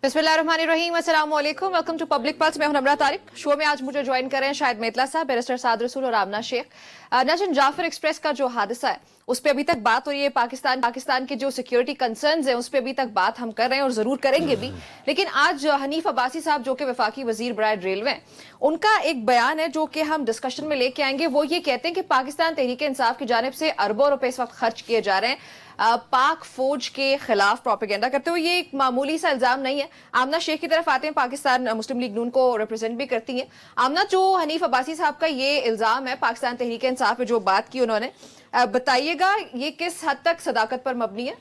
बिस्मिल्लाहिर्रहमानिर्रहीम, अस्सलाम वालेकुम, वेलकम टू पब्लिक पल्स। मैं हूं नम्रा तारिक। शो में आज मुझे ज्वाइन कर रहे हैं शाहिद मेतला साहब, बैरिस्टर साद रसूल और आमना शेख। नाज़रीन, जाफर एक्सप्रेस का जो हादसा है उस पर अभी तक बात हो रही है। पाकिस्तान के जो सिक्योरिटी कंसर्न्स हैं उस पर अभी तक बात हम कर रहे हैं और जरूर करेंगे भी। लेकिन आज हनीफ अब्बासी साहब जो कि वफाकी वजीर बराए रेलवे हैं, उनका एक बयान है जो कि हम डिस्कशन में लेके आएंगे। वो ये कहते हैं कि पाकिस्तान तहरीक इंसाफ की जानिब से अरबों रुपए इस वक्त खर्च किए जा रहे हैं पाक फौज के खिलाफ प्रोपेगेंडा करते हुए। ये एक मामूली सा इल्जाम नहीं है। आमना शेख की तरफ आते हैं, पाकिस्तान मुस्लिम लीग नून को रिप्रेजेंट भी करती हैं। आमना, जो हनीफ अब्बासी साहब का ये इल्जाम है पाकिस्तान तहरीक इंसाफ पे जो बात की उन्होंने, बताइएगा ये किस हद तक सदाकत पर मबनी है?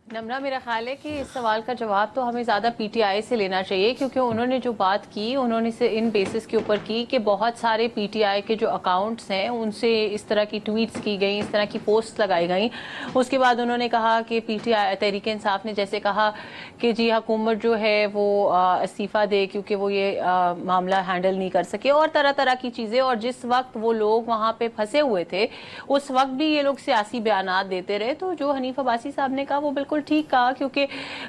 नम्रा, मेरा ख्याल है कि इस सवाल का जवाब तो हमें ज़्यादा पीटीआई से लेना चाहिए, क्योंकि उन्होंने जो बात की उन्होंने से इन बेसिस के ऊपर की कि बहुत सारे पीटीआई के जो अकाउंट्स हैं उनसे इस तरह की ट्वीट्स की गई, इस तरह की पोस्ट लगाई गई। उसके बाद उन्होंने कहा कि पीटीआई तहरीक इंसाफ ने जैसे कहा कि जी हुकूमत जो है वो इस्तीफ़ा दे क्योंकि वो ये मामला हैंडल नहीं कर सके, और तरह तरह की चीज़ें। और जिस वक्त वो लोग वहाँ पर फंसे हुए थे उस वक्त भी ये लोग सियासी बयानात देते रहे। तो जो हनीफ अब्बासी साहब ने कहा वो बिल्कुल ठीक कहा, क्योंकि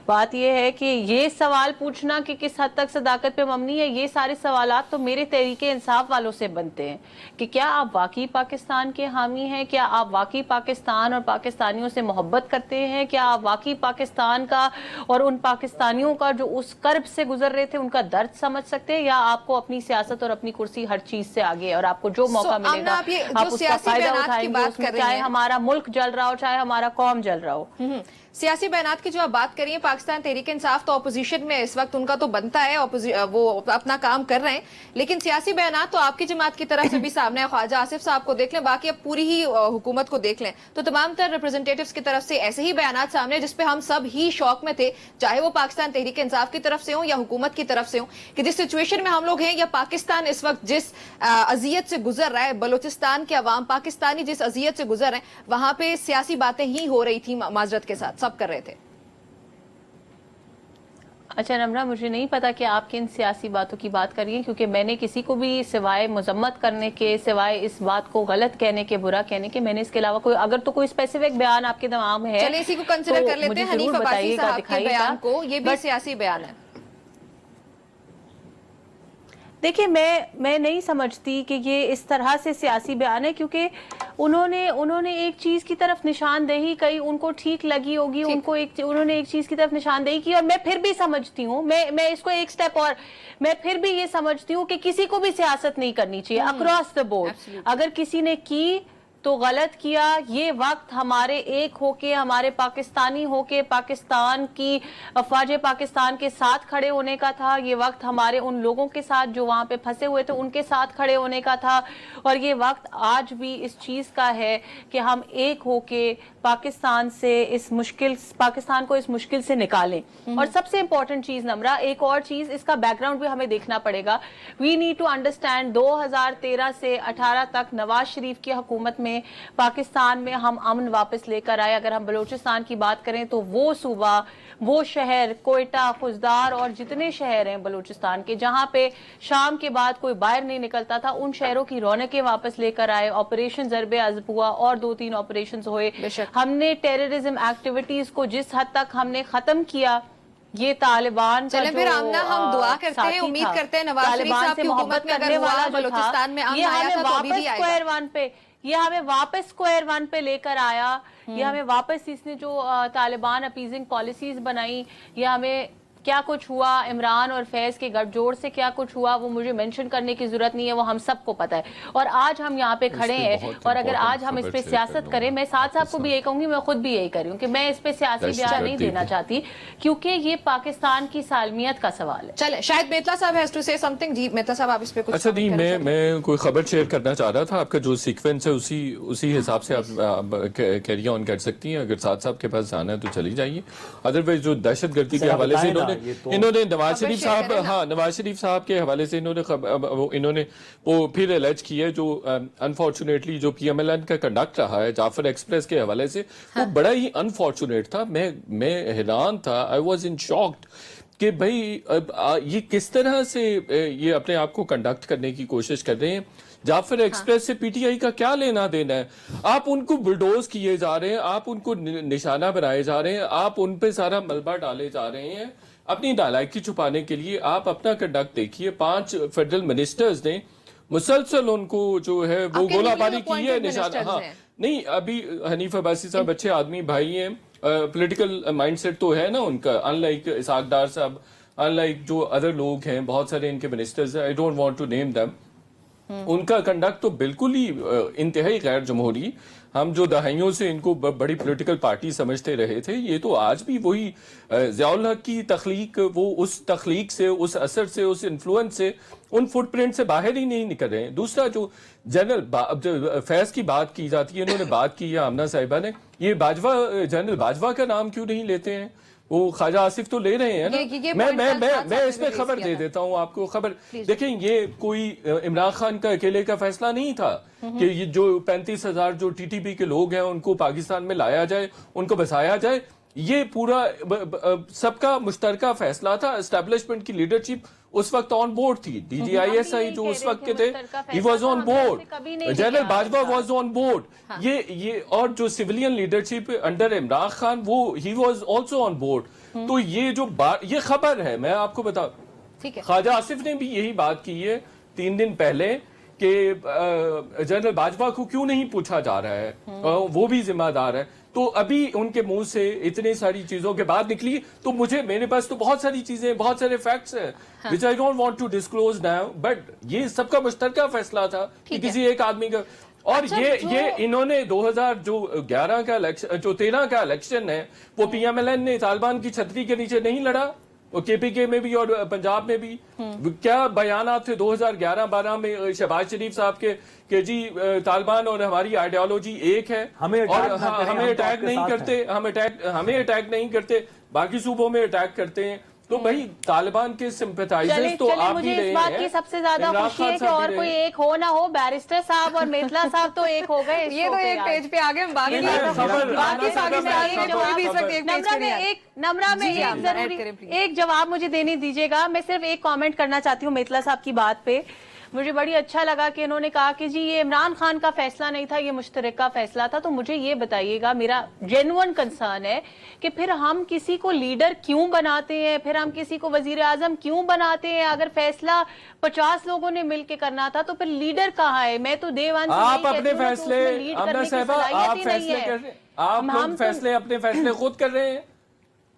बात यह है कि ये सवाल पूछना कि किस हद तक सदाकत पे मबनी है, ये सारे सवालात तो मेरे तहरीके इंसाफ वालों से बनते हैं कि क्या आप वाकई पाकिस्तान के हामी हैं, क्या आप वाकई पाकिस्तान और पाकिस्तानियों से मोहब्बत करते हैं, क्या आप वाकई पाकिस्तान का और उन पाकिस्तानियों का जो उस कर्ब से गुजर रहे थे उनका दर्द समझ सकते हैं, या आपको अपनी सियासत और अपनी कुर्सी हर चीज से आगे और आपको जो मौका मिलेगा आप उसका फायदा उठाएंगे, चाहे हमारा मुल्क जल रहा हो चाहे हमारा कौम जल रहा हो। सियासी बयानात की जो आप बात करिए, पाकिस्तान तहरीक इंसाफ तो अपोजिशन में इस वक्त, उनका तो बनता है, वो अपना काम कर रहे हैं, लेकिन सियासी बयानात तो आपकी जमात की तरफ से भी सामने है। ख्वाजा आसिफ साहब को देख लें, बाकी अब पूरी ही हुकूमत को देख लें तो तमाम तर रिप्रेजेंटेटिव्स की तरफ से ऐसे ही बयानात सामने, जिसपे हम सब ही शौक में थे, चाहे वो पाकिस्तान तहरीक इंसाफ की तरफ से हो या हुकूमत की तरफ से हो, कि जिस सिचुएशन में हम लोग हैं या पाकिस्तान इस वक्त जिस अजियत से गुजर रहा है, बलोचिस्तान के अवाम पाकिस्तानी जिस अजियत से गुजर रहे हैं, वहां पे सियासी बातें ही हो रही थी, माजरत के साथ सब कर रहे थे। अच्छा नम्रा, मुझे नहीं पता कि आप किन सियासी बातों की बात करिए, क्योंकि मैंने किसी को भी सिवाय मजम्मत करने के, सिवाय इस बात को गलत कहने के, बुरा कहने के, मैंने इसके अलावा कोई, अगर तो कोई स्पेसिफिक बयान आपके दिमाग में है, चलिए इसी को कंसिडर कर लेते हैं। हनीफ अब्बासी साहब के बयान को, ये भी सियासी बयान है। देखिए, मैं नहीं समझती कि ये इस तरह से सियासी बयान है, क्योंकि उन्होंने एक चीज की तरफ निशानदेही कही, उनको ठीक लगी होगी, उन्होंने एक चीज की तरफ निशानदेही की, और मैं फिर भी समझती हूँ, मैं इसको एक स्टेप और, मैं फिर भी ये समझती हूँ कि किसी को भी सियासत नहीं करनी चाहिए अक्रॉस द बोर्ड। अगर किसी ने की तो गलत किया। ये वक्त हमारे एक होके, हमारे पाकिस्तानी होके, पाकिस्तान की अफवाज पाकिस्तान के साथ खड़े होने का था। ये वक्त हमारे उन लोगों के साथ जो वहां पे फंसे हुए थे उनके साथ खड़े होने का था। और ये वक्त आज भी इस चीज का है कि हम एक होके पाकिस्तान को इस मुश्किल से निकालें। और सबसे इंपॉर्टेंट चीज नम्रा, एक और चीज, इसका बैकग्राउंड भी हमें देखना पड़ेगा। वी नीड टू अंडरस्टैंड 2013 से 18 तक नवाज शरीफ की हुकूमत में पाकिस्तान में हम अमन वापस लेकर आए। अगर हम बलूचिस्तान की बात करें तो वो सूबा, वो शहर, कोयटा, खुजदार और जितने शहर हैं बलूचिस्तान के जहां पे शाम के बाद कोई बाहर नहीं निकलता था, उन शहरों की रौनकें वापस लेकर आए। ऑपरेशन ज़रबे अज़ब हुआ और 2-3 ऑपरेशन हुए। हमने टेररिज्म एक्टिविटीज को जिस हद तक हमने खत्म किया, ये तालिबान चलें फिर आमना, हम दुआ करते हैं, उम्मीद करते हैं नवाज शरीफ साहब की हुकूमत में अगर हुआ बलूचिस्तान में अमन आया था तो अभी भी आएगा। ये हमें वापस स्क्वायर वन पे लेकर आया। ये हमें वापस, इसने जो तालिबान अपीजिंग पॉलिसीज बनाई, ये हमें क्या कुछ हुआ, इमरान और फैज के गठजोड़ से क्या कुछ हुआ, वो मुझे मेंशन करने की जरूरत नहीं है, वो हम सबको पता है। और आज हम यहाँ पे खड़े हैं, और अगर आज हम इस पे सियासत करें, मैं साथ साथ को भी यही कहूंगी, मैं खुद भी यही कर रही हूँ कि मैं इस पे सियासी बयान नहीं देना चाहती, क्योंकि ये पाकिस्तान की सालमियत का सवाल है। चले, शायद मेतला साहब हैज टू से समथिंग। जी मेतला साहब, आप इस पे कुछ? अच्छा नहीं, मैं कोई खबर शेयर करना चाह रहा था। आपका जो सीक्वेंस है उसी हिसाब से आप कैरी ऑन कर सकती हैं। अगर साथ साहब के पास जाना है तो चली जाइए, अदरवाइज जो दहशतगर्दी के हवाले से इन्होंने नवाज शरीफ साहब, हाँ नवाज शरीफ साहब के हवाले से इन्होंने वो फिर एलेज किया, जो अनफॉर्चुनेटली जो PMLN का कंडक्ट रहा है जाफर एक्सप्रेस के हवाले से, वो बड़ा ही अनफॉर्चुनेट था। मैं हैरान था, आई वॉज इन शॉक्ड कि भाई ये किस तरह से ये अपने आप को कंडक्ट करने की कोशिश कर रहे हैं, जाफर एक्सप्रेस से पीटीआई का क्या लेना देना है? आप उनको बुलडोज किए जा रहे हैं, आप उनको निशाना बनाए जा रहे हैं, आप उन पे सारा मलबा डाले जा रहे हैं अपनी नालायकी छुपाने के लिए। आप अपना कंडक्ट देखिए, 5 फेडरल मिनिस्टर्स ने मुसलसल उनको जो है वो आपके गोलाबारी newly की है, appointed निशाना। ministers हाँ, हैं। नहीं, अभी हनीफ अब्बासी साहब अच्छे आदमी भाई हैं, पॉलिटिकल माइंडसेट तो है ना उनका, अनलाइक इसहाक डार साहब, अनलाइक जो अदर लोग हैं, बहुत सारे इनके मिनिस्टर्स हैं, I don't want to name them. उनका कंडक्ट तो बिल्कुल ही इंतहाई गैर जमहूरी, हम जो दहाइयों से इनको बड़ी पॉलिटिकल पार्टी समझते रहे थे, ये तो आज भी वही ज़ियाउल हक की तख्लीक, वो उस तख्लीक से, उस असर से, उस इन्फ्लुएंस से, उन फुटप्रिंट से बाहर ही नहीं निकल रहे हैं। दूसरा, जो जनरल फैज़ की बात की जाती है, इन्होंने बात की है आमना साहिबा ने, ये बाजवा, जनरल बाजवा का नाम क्यों नहीं लेते हैं? वो ख्वाजा आसिफ तो ले रहे हैं ना। ये मैं इस पे खबर दे देता हूँ आपको, खबर देखें, ये कोई इमरान खान का अकेले का फैसला नहीं था कि ये जो 35,000 जो टीटीपी के लोग हैं उनको पाकिस्तान में लाया जाए, उनको बसाया जाए। ये पूरा सबका मुश्तरका फैसला था। एस्टेब्लिशमेंट की लीडरशिप उस वक्त ऑन बोर्ड थी, DGISI जो उस वक्त के थे, he was on board, general Bajwa was on board. ये और जो civilian leadership under Imran Khan, वो he was also on board. तो ये जो ये खबर है, मैं आपको बता, ख्वाजा आसिफ ने भी यही बात की है 3 दिन पहले कि जनरल बाजवा को क्यों नहीं पूछा जा रहा है, वो भी जिम्मेदार है। तो अभी उनके मुंह से इतनी सारी चीजों के बाद निकली, तो मेरे पास तो बहुत सारी चीजें, बहुत सारे फैक्ट्स हैं which I don't want to disclose now, but ये सबका मुश्तरका फैसला था कि किसी एक आदमी का। और अच्छा, ये इन्होंने 2011 का इलेक्शन, जो 13 का इलेक्शन है, वो PMLN ने तालिबान की छतरी के नीचे नहीं लड़ा, और KPK में भी और पंजाब में भी। क्या बयानात थे 2011-12 में शहबाज शरीफ साहब के जी तालिबान और हमारी आइडियोलॉजी एक है, हमें अटैक नहीं करते, बाकी सूबों में अटैक करते हैं। तो भाई तालिबान के सिंपैथाइजर्स तो आप भी रहे हैं। इस बात की सबसे ज्यादा खुशी है कि और कोई एक हो ना हो, बैरिस्टर साहब और मेतला साहब तो एक हो गए। ये तो एक पेज पे आगे, बाकी नम्रा में एक जवाब मुझे देने दीजिएगा। मैं सिर्फ एक कमेंट करना चाहती हूँ मेतला साहब की बात पे। मुझे बड़ी अच्छा लगा कि इन्होंने कहा कि जी ये इमरान खान का फैसला नहीं था, ये मुश्तरका फैसला था। तो मुझे ये बताइएगा, मेरा जेन्युइन कंसर्न है कि फिर हम किसी को लीडर क्यों बनाते हैं, फिर हम किसी को वजीर आजम क्यों बनाते हैं? अगर फैसला 50 लोगों ने मिलकर करना था तो फिर लीडर कहाँ है? मैं तो देवान आप अपने फैसले, आप फैसले अपने फैसले खुद कर रहे हैं।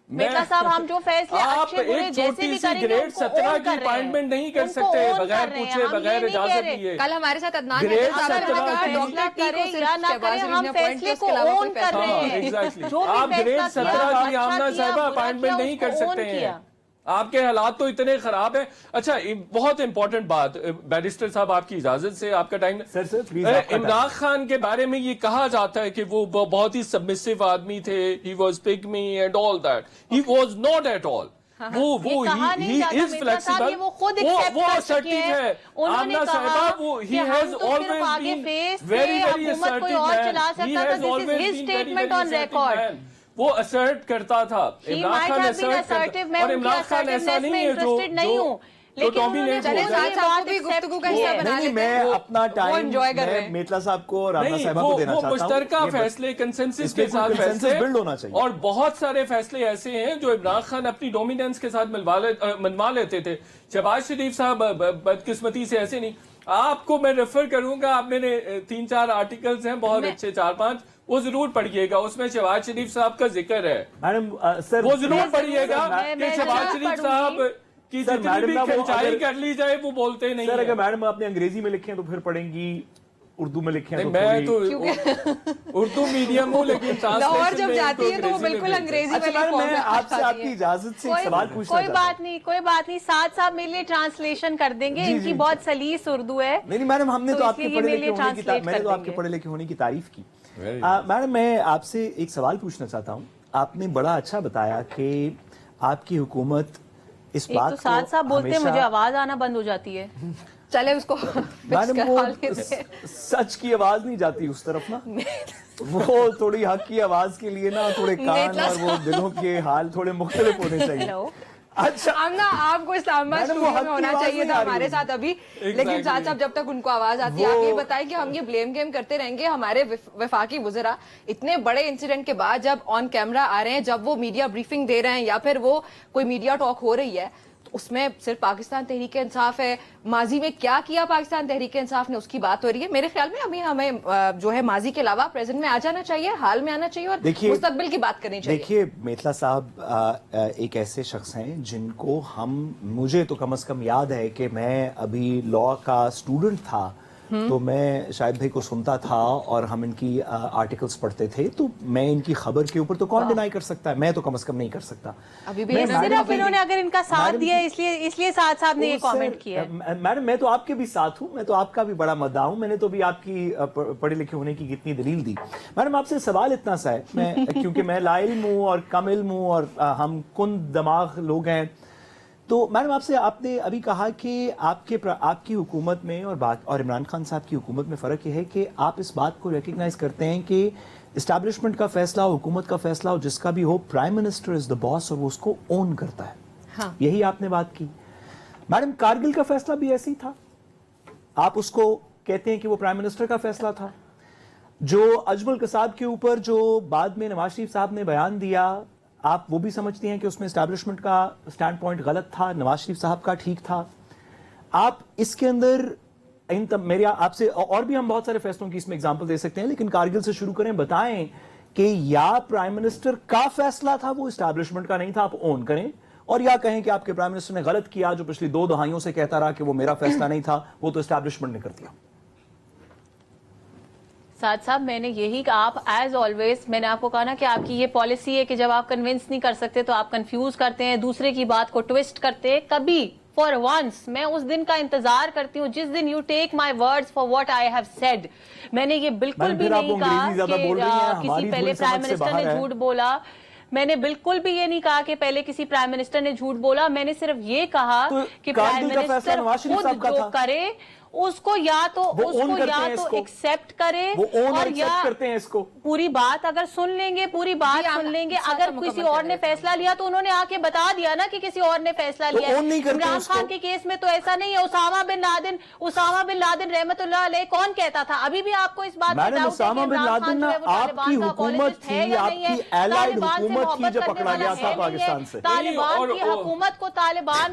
मेतला साहब, हम जो फैसले अच्छे बुरे जैसे भी करेंगे, ग्रेड 17 की अपॉइंटमेंट नहीं कर सकते बगैर पूछे, बगैर इजाजत दिए। कल हमारे साथ अदनान ग्रेड हम फैसले को ओन कर रहे हैं। आप ग्रेड 17 की आमना साहिबा अपॉइंटमेंट नहीं कर सकते हैं, आपके हालात तो इतने खराब हैं। अच्छा, बहुत इंपॉर्टेंट बात, बैरिस्टर साहब आपकी इजाजत से, आपका टाइम। इमरान खान के बारे में ये कहा जाता है कि वो बहुत ही सबमिसिव आदमी थे, he was pygmy and all that, he was not at all. वो ही इज फ्लेक्सिबल, वो असर्टिव है। आमना साहिबा, वो he has always been very assertive man, he has always been very assertive man. वो असर्ट करता था, इमरान खान असर्ट करता, और इमरान खान ऐसा नहीं है जो डोमिनेट हो जाए। मैं अपना टाइम मेतला साहब को और राना साहिबा को देना चाहता हूं। मुश्तरका फैसले, कंसेंसस के साथ फैसले बिल्ड होना चाहिए, और बहुत सारे फैसले ऐसे हैं जो इमरान खान अपनी डोमिनेंस के साथ मनवा लेते थे। शहबाज शरीफ साहब बदकिस्मती से ऐसे नहीं। आपको मैं रेफर करूंगा, आप मेरे 3-4 आर्टिकल्स हैं बहुत अच्छे, 4-5, वो जरूर पढ़िएगा, उसमें शहबाज शरीफ साहब का जिक्र है। मैडम सर, वो जरूर पढ़िएगा कि शहबाज शरीफ साहब की जितनी भी खिंचाई कर ली जाए वो बोलते नहीं। सर, अगर मैडम आपने अंग्रेजी में लिखे हैं तो फिर पढ़ेंगी, उर्दू में लिखे हैं तो मैं तो उर्दू मीडियम हूँ, लेकिन लाहौर जब जाती है तो वो बिल्कुल अंग्रेजी में लिखती है। मैं आपसे आपकी इजाजत से एक सवाल पूछना कोई बात नहीं, साथ साथ मेरे लिए ट्रांसलेशन कर देंगे, इनकी बहुत सलीस उर्दू है। नहीं मैडम, हमने तो आपके पढ़े लिखे होने की, मैंने तो आपके पढ़े लिखे होने की तारीफ की। मैडम, मैं आपसे एक सवाल पूछना चाहता हूँ। आपने बड़ा अच्छा बताया कि आपकी हुकूमत इस बात तो साथ साथ बोलते हैं, मुझे आवाज आना बंद हो जाती है। चले उसको मैडम, वो सच की आवाज नहीं जाती उस तरफ ना, वो थोड़ी हक की आवाज के लिए ना थोड़े कान और वो दिलों के हाल थोड़े मुख्तलिफ होने चाहिए। अच्छा आमना आपको इस्लामाबाद मैडम, वो स्टूडियो हद में की होना आवाज चाहिए नहीं था आ रही हमारे है। साथ अभी, लेकिन साथ साथ जब तक उनको आवाज आती है आप ये बताएं कि हम ये ब्लेम गेम करते रहेंगे हमारे वफाकी वज़रा इतने बड़े इंसिडेंट के बाद जब ऑन कैमरा आ रहे हैं, जब वो मीडिया ब्रीफिंग दे रहे हैं या फिर वो कोई मीडिया टॉक हो रही है, तो उसमें सिर्फ पाकिस्तान तहरीक इंसाफ है, माजी में क्या किया पाकिस्तान तहरीक इंसाफ ने उसकी बात हो रही है। मेरे ख्याल में अभी हमें जो है माजी के अलावा प्रेजेंट में आ जाना चाहिए, हाल में आना चाहिए और देखिए- मुस्तकबिल की बात करनी चाहिए। देखिए मेतला साहब एक ऐसे शख्स हैं जिनको मुझे तो कम से कम याद है कि मैं अभी लॉ का स्टूडेंट था, तो मैं शाहिद भाई को सुनता था और हम इनकी आर्टिकल्स पढ़ते थे, तो मैं इनकी खबर के ऊपर तो कौन डिनाई कर सकता है, मैं तो कम से कम नहीं कर सकता। अभी भी मैं ऐसा मैडम सिर्फ की- इन्होंने अगर इनका साथ मैडम दिया की- इसलिए साथ साहब ने ये ओ, कमेंट सर, किया है। मैडम मैं तो आपके भी साथ हूं, मैं तो आपका भी बड़ा मद्दा हूं, मैंने तो भी आपकी पढ़े लिखे होने की कितनी दलील दी। मैडम आपसे सवाल इतना सा है, मैं क्योंकि मैं लाइल्म हूं और कम इल्म हूं और हम कुन दिमाग लोग हैं, तो मैडम आपने अभी कहा कि आपकी हुकूमत में और इमरान खान साहब की हुकूमत में फ़र्क ये है कि आप इस बात को रिकग्नाइज करते हैं कि इस्टेब्लिशमेंट का फैसला हो, हुकूमत का फैसला हो, जिसका भी हो, prime minister is the boss और वो उसको ओन करता है। हाँ। यही आपने बात की। मैडम कारगिल का फैसला भी ऐसी था, आप उसको कहते हैं कि वो प्राइम मिनिस्टर का फैसला था। जो अजमल कसाब के ऊपर जो बाद में नवाज शरीफ साहब ने बयान दिया, आप वो भी समझती हैं कि उसमें एस्टैब्लिशमेंट का स्टैंड पॉइंट गलत था, नवाज शरीफ साहब का ठीक था। आप इसके अंदर मेरे आपसे और भी हम बहुत सारे फैसलों की इसमें एग्जांपल दे सकते हैं, लेकिन कारगिल से शुरू करें, बताएं कि या प्राइम मिनिस्टर का फैसला था, वो एस्टैब्लिशमेंट का नहीं था, आप ओन करें, और या कहें कि आपके प्राइम मिनिस्टर ने गलत किया, जो पिछली 2 दहाइयों से कहता रहा कि वो मेरा फैसला नहीं था, वो तो एस्टैब्लिशमेंट ने कर दिया। साथ साहब मैंने यही कहा, आप एज ऑलवेज मैंने आपको कहा ना कि आपकी ये पॉलिसी है कि जब आप कन्विंस नहीं कर सकते तो आप कंफ्यूज करते हैं, दूसरे की बात को ट्विस्ट करते हैं। कभी फॉर वंस मैं उस दिन का इंतजार करती हूँ जिस दिन you take my words for what I have said. मैंने ये बिल्कुल भी नहीं कहा कि किसी पहले प्राइम मिनिस्टर ने झूठ बोला, मैंने बिल्कुल भी ये नहीं कहा कि पहले किसी प्राइम मिनिस्टर ने झूठ बोला। मैंने सिर्फ ये कहा कि प्राइम मिनिस्टर खुद जो करे उसको या तो एक्सेप्ट करे और या करते हैं इसको। पूरी बात अगर सुन लेंगे, पूरी बात सुन लेंगे। अगर किसी और ने फैसला लिया तो उन्होंने आके बता दिया ना कि किसी और ने फैसला लिया। इमरान खान के केस में तो ऐसा नहीं है। उसामा बिन लादेन रहमतुल्लाह अलैह कौन कहता था? अभी भी आपको इस बात मैडम उसामा बिन लादेन आपकी हुकूमत थी, आपकी एलाइड हुकूमत थी जब पकड़ा गया था पाकिस्तान से। तालिबान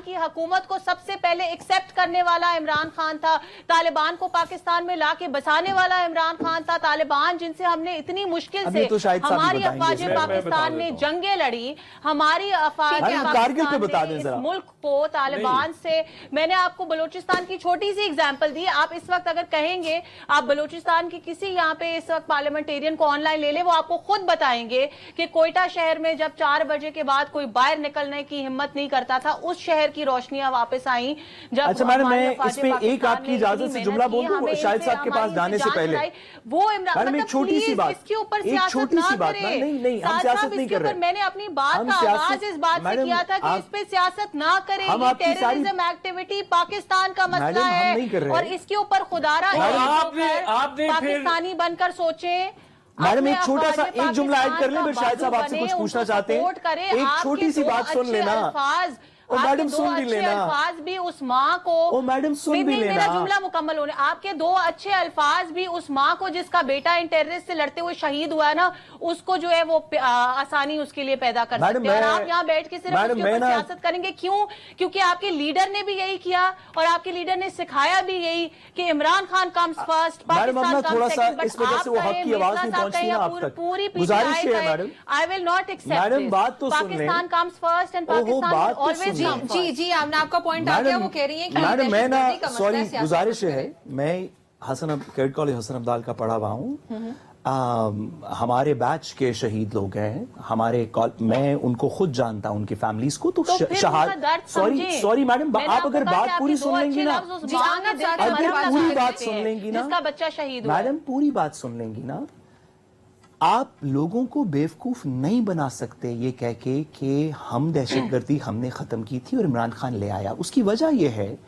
की हुकूमत को सबसे पहले एक्सेप्ट करने वाला इमरान खान था। तालिबान को पाकिस्तान में लाके बसाने वाला इमरान खान था। तालिबान जिनसे हमने इतनी मुश्किल से हमारी अफवाज पाकिस्तान ने जंगें लड़ी, हमारी अफवाज पाकिस्तान ने इस मुल्क को तालिबान से। मैंने आपको बलूचिस्तान की छोटी सी एग्जांपल दी। आप इस वक्त अगर कहेंगे, आप बलूचिस्तान की किसी यहाँ पे इस वक्त पार्लियामेंटेरियन को ऑनलाइन ले ले, वो आपको खुद बताएंगे कि कोयटा शहर में जब 4 बजे के बाद कोई बाहर निकलने की हिम्मत नहीं करता था, उस शहर की रोशनियां वापस आई। जब अच्छा मैडम, मैं इसमें एक आपकी इजाजत से जुमला बोल दूं शाहिद साहब के पास जाने से पहले। वो इमरान एक छोटी सी बात, इसके ऊपर एक छोटी सी बात, नहीं हम सियासत नहीं कर रहे। मैंने अपनी बात का आगाज इस बात से किया था कि इस पे सियासत ना करें, ये टेररिज्म एक्टिविटी पाकिस्तान का मसला है और इसके ऊपर खुदारा पाकिस्तानी बनकर सोचे। मैडम एक छोटा सा एक जुमला ऐड कर लें, फिर शायद साहब आपसे कुछ पूछना चाहते हैं। एक छोटी सी बात सुन लेना। ओ मैडम सुन भी लेना। अल्फाज भी उस माँ को, ओ मैडम सुन भी लेना, मेरा जुमला मुकम्मल होने। आपके 2 अच्छे अल्फाज भी उस माँ को जिसका बेटा इन टेररिस्ट से लड़ते हुए शहीद हुआ है ना, उसको जो है वो आसानी उसके लिए पैदा कर सकते हैं। और आप यहाँ बैठ के सिर्फ उसके ऊपर सियासत करेंगे। क्यों? क्योंकि आपके लीडर ने भी यही किया और आपके लीडर ने सिखाया भी यही कि Imran Khan comes first, Pakistan comes second. But पूरी I will not accept Pakistan comes first and Pakistan always. जी आपने आपका पॉइंट आ गया। वो कह रही है कि मैडम मैं ना सॉरी गुजारिश है, मैं कैडेट कॉलेज हसन अब्दाल का पढ़ा हुआ हूँ। हमारे बैच के शहीद लोग हैं हमारे, मैं उनको खुद जानता हूँ, उनकी फैमिलीज को। तो सॉरी मैडम, आप अगर बात पूरी सुन लेंगी ना, पूरी बात सुन लेंगी ना, जिसका बच्चा शहीद हुआ, मैडम पूरी बात सुन लेंगी ना, आप लोगों को बेवकूफ नहीं बना सकते ये कह के कि हम दहशतगर्दी हमने खत्म की थी और इमरान खान ले आया। उसकी वजह यह है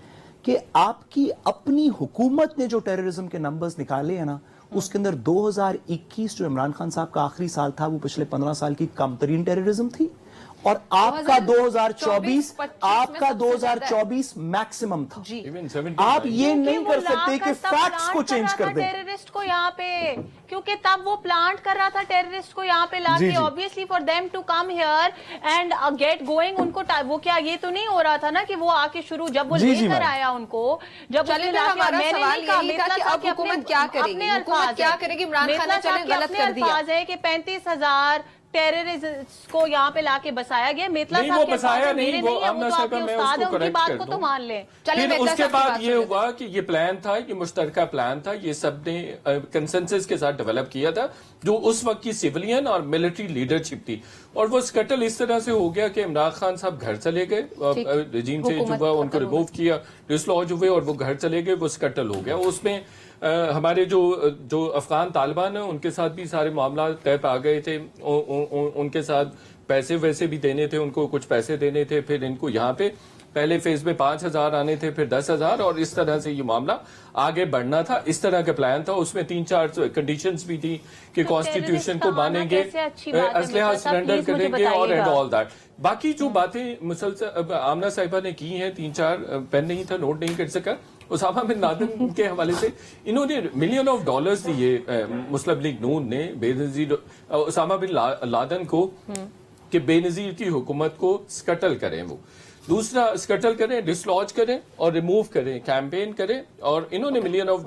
कि आपकी अपनी हुकूमत ने जो टेररिज्म के नंबर्स निकाले हैं ना, उसके अंदर 2021 जो इमरान खान साहब का आखिरी साल था, वो पिछले 15 साल की कम तरीन टेररिज्म थी। और आपका 2024 आपका 2025 2024 मैक्सिमम था। जी। आप ये नहीं कर सकते कि फैक्ट्स को चेंज कर दें। टेररिस्ट को यहाँ पे, क्योंकि तब वो प्लांट कर रहा था टेररिस्ट को यहाँ पे लाके, obviously for them to come here and get going. उनको वो क्या ये तो नहीं हो रहा था ना कि वो आके शुरू, जब वो लेकर आया उनको, जब हमारा सवाल यही था कि अब हुकूमत क्या करेगी, हुकूमत क्या करेगी? इमरान खान ने चले गलत कर दिया है कि 35,000 टेररिस्ट को यहाँ पे लाके बसाया गया। मेतला नहीं, वो बसाया नहीं, वो आमना साहब मैं उसको करेक्ट कर दूं। तो मान लें। फिर उसके बाद ये हुआ कि ये प्लान था, ये मुश्तरका प्लान था, ये सब ने कंसेंसस के साथ डेवलप किया था, जो उस वक्त की सिविलियन और मिलिट्री लीडरशिप थी। और वो स्कटल इस तरह से हो गया कि इमरान खान साहब घर चले गए, रजीम चेंज हुआ, उनको रिमूव किया, डिसलॉज हुए और वो घर चले गए, वो स्कटल हो गया। उसमें हमारे जो अफगान तालिबान हैं उनके साथ भी सारे मामला तय पा गए थे, उनके साथ पैसे वैसे भी देने थे, उनको कुछ पैसे देने थे, फिर इनको यहाँ पे पहले फेज में 5,000 आने थे, फिर 10,000, और इस तरह से ये मामला आगे बढ़ना था। इस तरह का प्लान था, उसमें 3-4 कंडीशंस भी थी कि कॉन्स्टिट्यूशन को मानेंगे, असलहा सरेंडर करेंगे और एंड ऑल दैट। बाकी जो बातें मुसलसल आमना साहिबा ने की हैं, 3-4 पेन नहीं था, नोट नहीं कर सका, उसामा बिन लादेन के हवाले से इन्होंने $मिलियन ऑफ दिए मुस्लिम लीग नून ने बेनजीर उसामा बिन लादेन को कि बेनजीर की हुकूमत को स्कटल करें, वो दूसरा स्कटल करें, डिसलॉज करें और रिमूव करें, कैंपेन करें, और इन्होंने $million of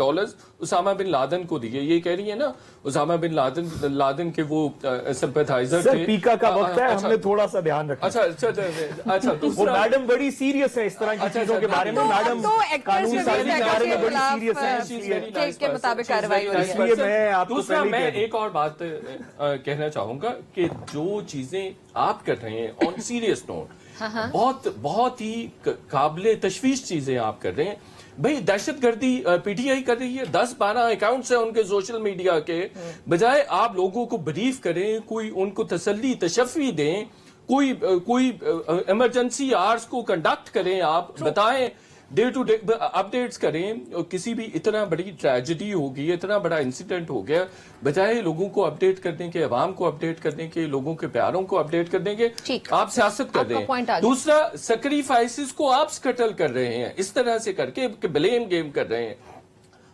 Osama bin Laden को दिए। ये कह रही है ना, उसामा बिन लादेन के वो सिंपैथाइजर थे। पीका का वक्त है, हमने थोड़ा सा ध्यान रखा। अच्छा वो मैडम बड़ी सीरियस है इस तरह की चीजों के बारे में। मैडम कानूनी साजी के बारे में बड़ी सीरियस है, के मुताबिक कार्रवाई हो रही है। इसलिए मैं आपको दूसरा मैं एक और बात कहना चाहूंगा कि जो चीजें आप कर रहे हैं ऑन सीरियस नोट, बहुत ही काबिले तशवीश चीजें आप कर रहे हैं। भाई दहशतगर्दी पीटीआई कर रही है, 10-12 अकाउंट्स हैं उनके सोशल मीडिया के, बजाय आप लोगों को ब्रीफ करें, कोई उनको तसल्ली तशफ़ी दें, कोई इमरजेंसी आवर्स को कंडक्ट करें, आप बताएं, डे टू डे अपडेट्स करें। किसी भी इतना बड़ी ट्रेजेडी होगी, इतना बड़ा इंसिडेंट हो गया, बजाय लोगों को अपडेट करने के, अवाम को अपडेट करने के, लोगों के प्यारों को अपडेट करने के, आप सियासत कर रहे हैं। दूसरा, सैक्रिफाइसेस को आप स्कटल कर रहे हैं इस तरह से करके, ब्लेम गेम कर रहे हैं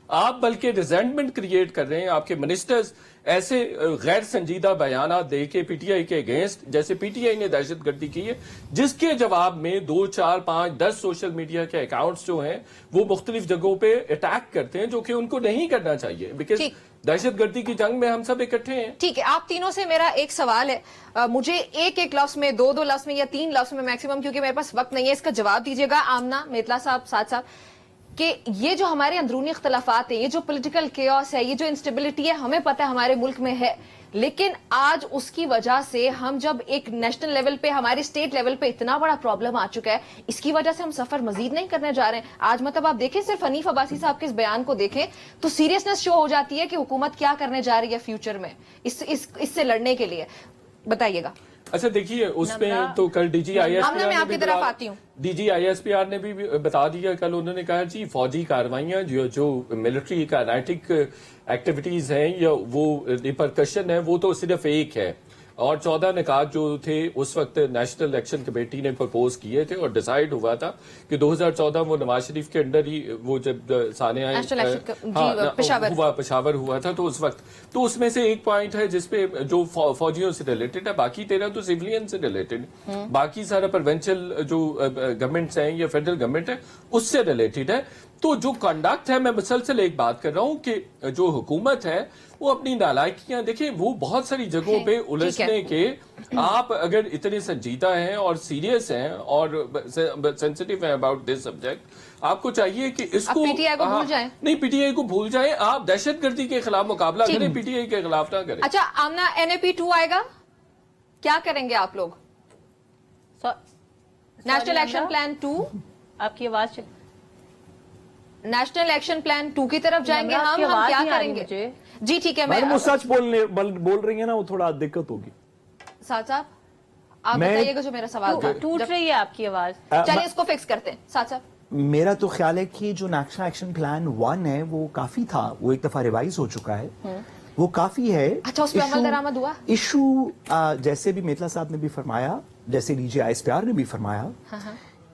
आप, बल्कि रिजेंटमेंट क्रिएट कर रहे हैं। आपके मिनिस्टर्स ऐसे गैर संजीदा बयाना दे के पीटीआई के अगेंस्ट, जैसे पीटीआई ने दहशतगर्दी की है, जिसके जवाब में 2, 4, 5, 10 सोशल मीडिया के अकाउंट्स जो हैं वो मुख्तलिफ जगहों पे अटैक करते हैं, जो कि उनको नहीं करना चाहिए, बिकॉज दहशतगर्दी की जंग में हम सब इकट्ठे हैं। ठीक है, आप तीनों से मेरा एक सवाल है, मुझे एक लफ्ज में, 2 लफ्ज में या 3 लफ्ज में मैक्सिमम, क्योंकि मेरे पास वक्त नहीं है, इसका जवाब दीजिएगा। आमना, मेतला साहब, साथ साहब, कि ये जो हमारे अंदरूनी इख्तलाफात है, ये जो पॉलिटिकल केओस है, ये जो इंस्टेबिलिटी है, हमें पता है हमारे मुल्क में है, लेकिन आज उसकी वजह से हम जब एक नेशनल लेवल पे, हमारे स्टेट लेवल पे इतना बड़ा प्रॉब्लम आ चुका है, इसकी वजह से हम सफर मजीद नहीं करने जा रहे हैं। आज मतलब आप देखें, सिर्फ हनीफ अब्बासी साहब के इस बयान को देखें तो सीरियसनेस शो हो जाती है कि हुकूमत क्या करने जा रही है फ्यूचर में इससे लड़ने के लिए। बताइएगा। अच्छा देखिए, उसमें तो कल DGISPR ने भी बता दिया, कल उन्होंने कहा जी फौजी कार्रवाइयां जो मिलिट्री काइनेटिक एक्टिविटीज हैं या वो रिपरकशन है, वो तो सिर्फ एक है, और 14 निकात जो थे उस वक्त नेशनल इलेक्शन कमेटी ने प्रपोज किए थे और डिसाइड हुआ था कि 2014 वो नवाज शरीफ के अंडर ही वो जब सानिया पेशावर हुआ था, तो उस वक्त तो उसमें से एक पॉइंट है जिसपे जो फौजियों से रिलेटेड है, बाकी 13 तो सिविलियन से रिलेटेड, बाकी सारा प्रोविंशियल जो गवर्नमेंट्स हैं या फेडरल गवर्नमेंट है उससे रिलेटेड है। तो जो कंडक्ट है, मैं मुसलसल एक बात कर रहा हूं कि जो हुकूमत है वो अपनी नालायकियां देखें, वो बहुत सारी जगहों पे उलझने के, आप अगर इतने संजीदा हैं और सीरियस हैं और सेंसिटिव हैं अबाउट दिस सब्जेक्ट, आपको चाहिए कि इसको पीटीआई को भूल जाएं। नहीं, पीटीआई को भूल जाएं, आप दहशतगर्दी के खिलाफ मुकाबला करें, पीटीआई के खिलाफ ना करें। अच्छा आमना, NAP 2 आएगा, क्या करेंगे आप लोग? नेशनल एक्शन प्लान 2, आपकी आवाज, नेशनल एक्शन प्लान 2 की तरफ जाएंगे हम क्या करेंगे? जी ठीक है, मैं सच बोल रही है ना, वो थोड़ा दिक्कत होगी। साथ साहब आप बताइएगा जो मेरा सवाल था। टूट रही है आपकी आवाज, चलिए इसको फिक्स करते हैं। साथ साहब मेरा तो ख्याल है कि जो नेशनल एक्शन प्लान 1 है वो काफी था, वो एक दफा रिवाइज हो चुका है, वो काफी है। अच्छा, उस पे अमल दरामद हुआ? इशू जैसे भी मेतला साहब ने भी फरमाया, जैसे डीजे आइसप्यार ने भी फरमाया,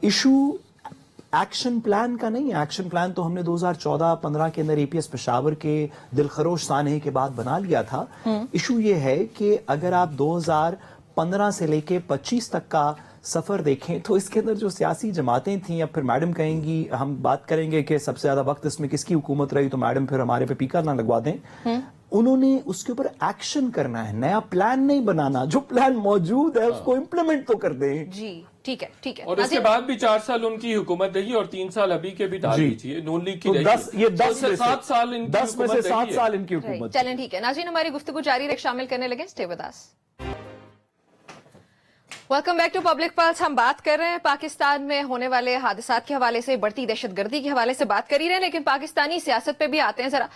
इशू एक्शन प्लान का नहीं है। एक्शन प्लान तो हमने 2014-15 के अंदर एपीएस पेशावर के दिलखरोश सानहे के बाद बना लिया था। इशू ये है कि अगर आप 2015 से लेके 25 तक का सफर देखें तो इसके अंदर जो सियासी जमातें थी, अब फिर मैडम कहेंगी, हम बात करेंगे कि सबसे ज्यादा वक्त इसमें किसकी हुकूमत रही, तो मैडम फिर हमारे पे पीकर ना लगवा दें। उन्होंने उसके ऊपर एक्शन करना है, नया प्लान नहीं बनाना। जो प्लान मौजूद है उसको इम्प्लीमेंट तो कर दें। जी ठीक है, ठीक है। और इसके बाद भी 4 साल उनकी हुकूमत रही और 3 साल अभी के भी डाल दीजिए नून लीग की तो रही। 10 में से 7 साल इनकी 10 में से 7 साल इनकी हुकूमत। चलें ठीक है नाज़रीन, हमारी गुफ्तगू जारी रख, शामिल करने लगे, stay with us. Welcome back to public pulse. हम बात कर रहे हैं पाकिस्तान में होने वाले हादसात के हवाले से, बढ़ती दहशतगर्दी के हवाले से बात कर ही रहे हैं, लेकिन पाकिस्तानी सियासत पे भी आते हैं जरा।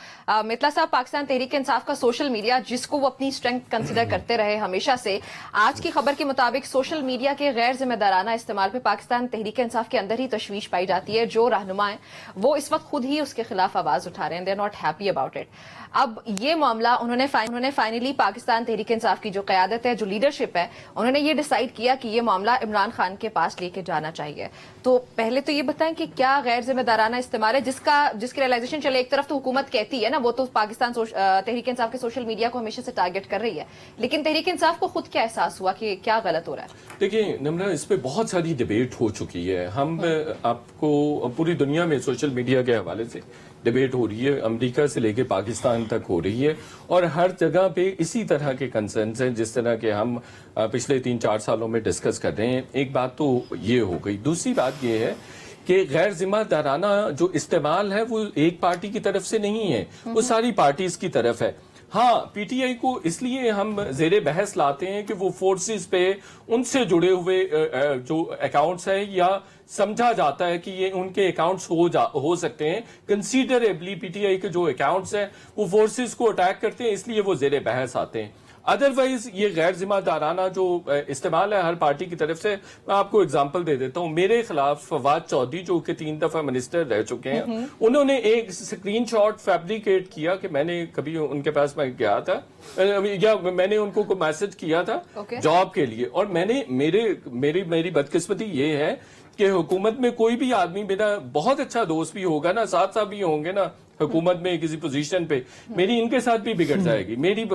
मितला साहब, पाकिस्तान तहरीक इंसाफ का सोशल मीडिया, जिसको वो अपनी स्ट्रेंथ कंसीडर करते रहे हमेशा से, आज की खबर के मुताबिक सोशल मीडिया के गैर जिम्मेदाराना इस्तेमाल पे पाकिस्तान तहरीक इंसाफ के अंदर ही तशवीश पाई जाती है। जो रहनुमा है वो इस वक्त खुद ही उसके खिलाफ आवाज उठा रहे हैं, they are not happy about it. अब ये मामला उन्होंने फाइनली पाकिस्तान तहरीक इंसाफ की जो क़यादत है, जो लीडरशिप है, उन्होंने ये डिसाइड किया कि ये मामला इमरान खान के पास लेके जाना चाहिए। तो पहले तो ये बताएं कि क्या गैर जिम्मेदाराना इस्तेमाल है, जिसकी रियलाइजेशन चले, एक तरफ तो हुकूमत कहती है ना, वो तो पाकिस्तान तहरीक इंसाफ के सोशल मीडिया को हमेशा से टारगेट कर रही है, लेकिन तहरीक इंसाफ को खुद क्या एहसास हुआ कि क्या गलत हो रहा है? देखिए नमरा, इस पे बहुत सारी डिबेट हो चुकी है। हम आपको पूरी दुनिया में सोशल मीडिया के हवाले से डिबेट हो रही है, अमेरिका से लेके पाकिस्तान तक हो रही है, और हर जगह पे इसी तरह के कंसर्न्स हैं जिस तरह के हम पिछले 3-4 सालों में डिस्कस कर रहे हैं। एक बात तो ये हो गई। दूसरी बात ये है कि गैर जिम्मेदाराना जो इस्तेमाल है वो एक पार्टी की तरफ से नहीं है, वो सारी पार्टीज की तरफ है। हाँ, पीटीआई को इसलिए हम जेरे बहस लाते हैं कि वो फोर्सेस पे उनसे जुड़े हुए जो अकाउंट्स हैं, या समझा जाता है कि ये उनके अकाउंट्स हो सकते हैं कंसीडरेबली, पीटीआई के जो अकाउंट्स हैं वो फोर्सेस को अटैक करते हैं, इसलिए वो जेरे बहस आते हैं। अदरवाइज ये गैर जिम्मेदाराना जो इस्तेमाल है हर पार्टी की तरफ से, मैं आपको एग्जांपल दे देता हूं। मेरे खिलाफ फवाद चौधरी, जो कि 3 दफा मिनिस्टर रह चुके हैं, उन्होंने एक स्क्रीनशॉट फैब्रिकेट किया कि मैंने कभी उनके पास मैं गया था, या मैंने उनको को मैसेज किया था जॉब के लिए, और मैंने मेरी बदकिस्मती ये है कि हुकूमत में कोई भी आदमी, मेरा बहुत अच्छा दोस्त भी होगा ना, साथ भी होंगे ना हुकूमत में किसी पोजीशन पे, मेरी इनके साथ भी बिगड़ जाएगी। मेरी